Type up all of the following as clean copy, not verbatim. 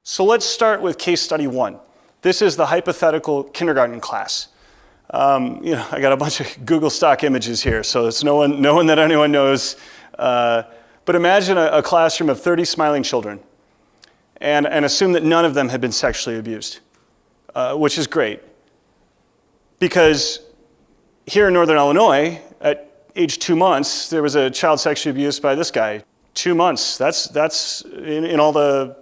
So let's start with case study 1. This is the hypothetical kindergarten class. I got a bunch of Google stock images here, so it's no one that anyone knows. But imagine a classroom of 30 smiling children, and assume that none of them had been sexually abused, which is great. Because here in Northern Illinois, at age 2 months, there was a child sexually abused by this guy. 2 months, that's in all the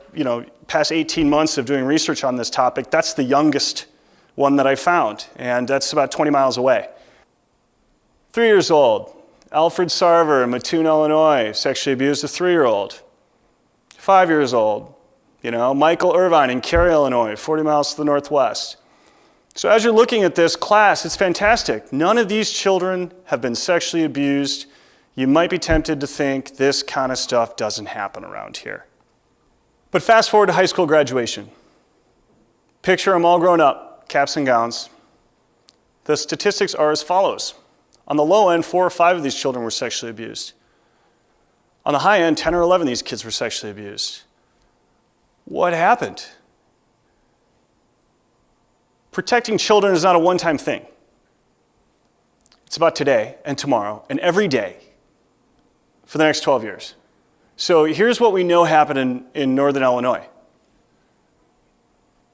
past 18 months of doing research on this topic, that's the youngest one that I found, and that's about 20 miles away. 3 years old, Alfred Sarver in Mattoon, Illinois, sexually abused a 3-year-old. 5 years old, Michael Irvine in Cary, Illinois, 40 miles to the northwest. So as you're looking at this class, it's fantastic. None of these children have been sexually abused. You might be tempted to think this kind of stuff doesn't happen around here. But fast forward to high school graduation. Picture them all grown up, caps and gowns. The statistics are as follows. On the low end, 4 or 5 of these children were sexually abused. On the high end, 10 or 11 of these kids were sexually abused. What happened? Protecting children is not a one-time thing. It's about today and tomorrow and every day for the next 12 years. So here's what we know happened in Northern Illinois.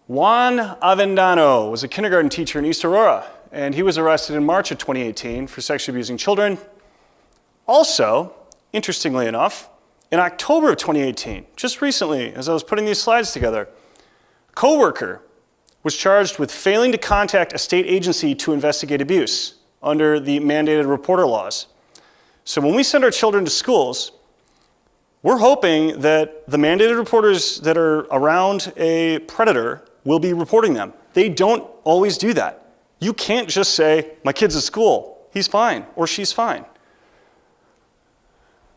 Juan Avendano was a kindergarten teacher in East Aurora, and he was arrested in March of 2018 for sexually abusing children. Also, interestingly enough, in October of 2018, just recently, as I was putting these slides together, a coworker was charged with failing to contact a state agency to investigate abuse under the mandated reporter laws. So when we send our children to schools, we're hoping that the mandated reporters that are around a predator will be reporting them. They don't always do that. You can't just say, my kid's at school, he's fine, or she's fine.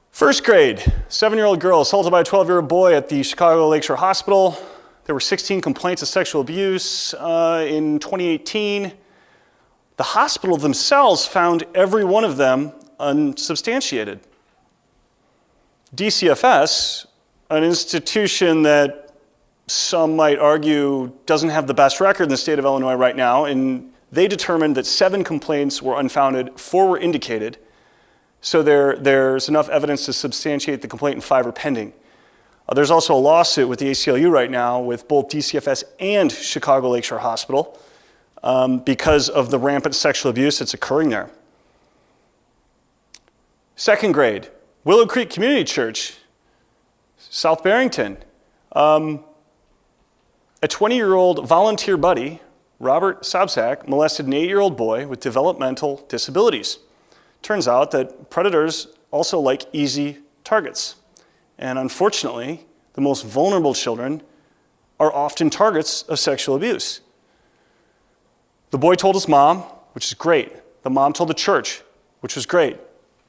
First grade, 7-year-old girl assaulted by a 12-year-old boy at the Chicago Lakeshore Hospital. There were 16 complaints of sexual abuse in 2018. The hospital themselves found every one of them unsubstantiated. DCFS, an institution that some might argue doesn't have the best record in the state of Illinois right now, and they determined that 7 complaints were unfounded, 4 were indicated, so there's enough evidence to substantiate the complaint and 5 are pending. There's also a lawsuit with the ACLU right now with both DCFS and Chicago Lakeshore Hospital because of the rampant sexual abuse that's occurring there. Second grade, Willow Creek Community Church, South Barrington. A 20-year-old volunteer buddy, Robert Sobczak, molested an 8-year-old boy with developmental disabilities. Turns out that predators also like easy targets. And unfortunately, the most vulnerable children are often targets of sexual abuse. The boy told his mom, which is great. The mom told the church, which was great.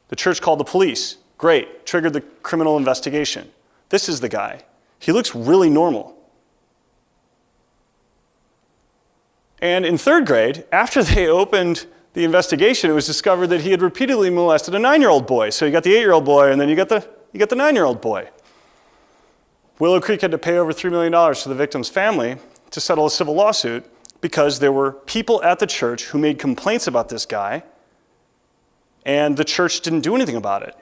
The church called the police. Great, triggered the criminal investigation. This is the guy. He looks really normal. And in 3rd grade, after they opened the investigation, it was discovered that he had repeatedly molested a 9-year-old boy. So you got the 8-year-old boy, and then you got the 9-year-old boy. Willow Creek had to pay over $3 million to the victim's family to settle a civil lawsuit because there were people at the church who made complaints about this guy, and the church didn't do anything about it.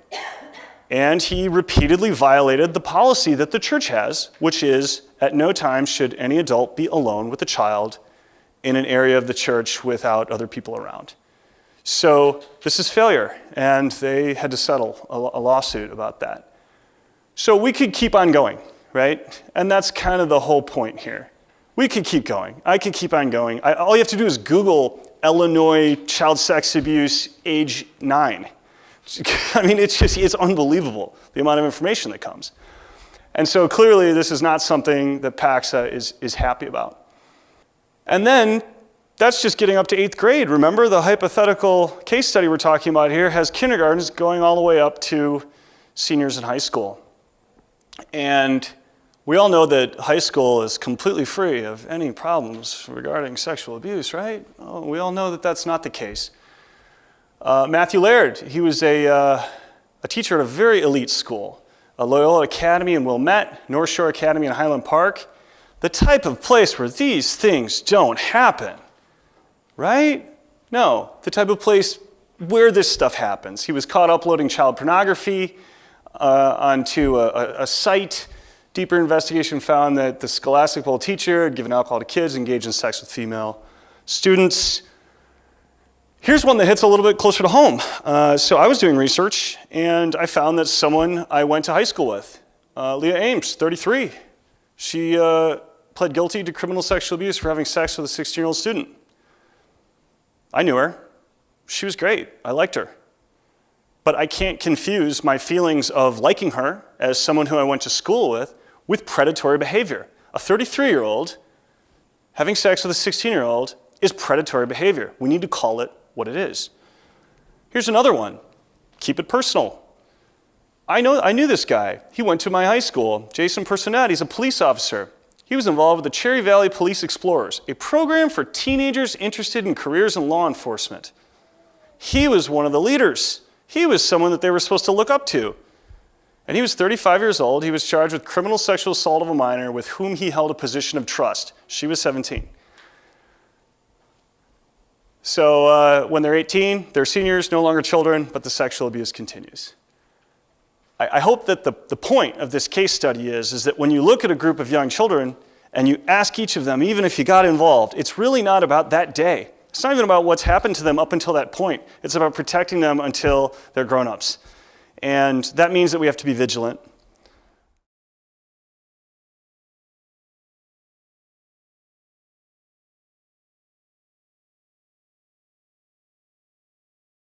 And he repeatedly violated the policy that the church has, which is at no time should any adult be alone with a child in an area of the church without other people around. So this is failure, and they had to settle a lawsuit about that. So we could keep on going, right? And that's kind of the whole point here. We could keep going. I could keep on going. All you have to do is Google Illinois child sex abuse age 9. I mean, it's unbelievable, the amount of information that comes. And so clearly this is not something that PACSA is happy about. And then that's just getting up to 8th grade. Remember, the hypothetical case study we're talking about here has kindergartens going all the way up to seniors in high school. And we all know that high school is completely free of any problems regarding sexual abuse, right? Oh, we all know that that's not the case. Matthew Laird, he was a teacher at a very elite school, Loyola Academy in Wilmette, North Shore Academy in Highland Park. the type of place where these things don't happen, right? No, the type of place where this stuff happens. He was caught uploading child pornography onto a site. Deeper investigation found that the Scholastic Bowl teacher had given alcohol to kids, engaged in sex with female students. Here's one that hits a little bit closer to home. So I was doing research, and I found that someone I went to high school with, Leah Ames, 33, she pled guilty to criminal sexual abuse for having sex with a 16-year-old student. I knew her. She was great. I liked her. But I can't confuse my feelings of liking her as someone who I went to school with predatory behavior. A 33-year-old having sex with a 16-year-old is predatory behavior. We need to call it what it is. Here's another one. Keep it personal. I knew this guy. He went to my high school. Jason Personette, he's a police officer. He was involved with the Cherry Valley Police Explorers, a program for teenagers interested in careers in law enforcement. He was one of the leaders. He was someone that they were supposed to look up to. And he was 35 years old. He was charged with criminal sexual assault of a minor with whom he held a position of trust. She was 17. So when they're 18, they're seniors, no longer children, but the sexual abuse continues. I hope that the point of this case study is that when you look at a group of young children and you ask each of them, even if you got involved, it's really not about that day. It's not even about what's happened to them up until that point. It's about protecting them until they're grown-ups. And that means that we have to be vigilant.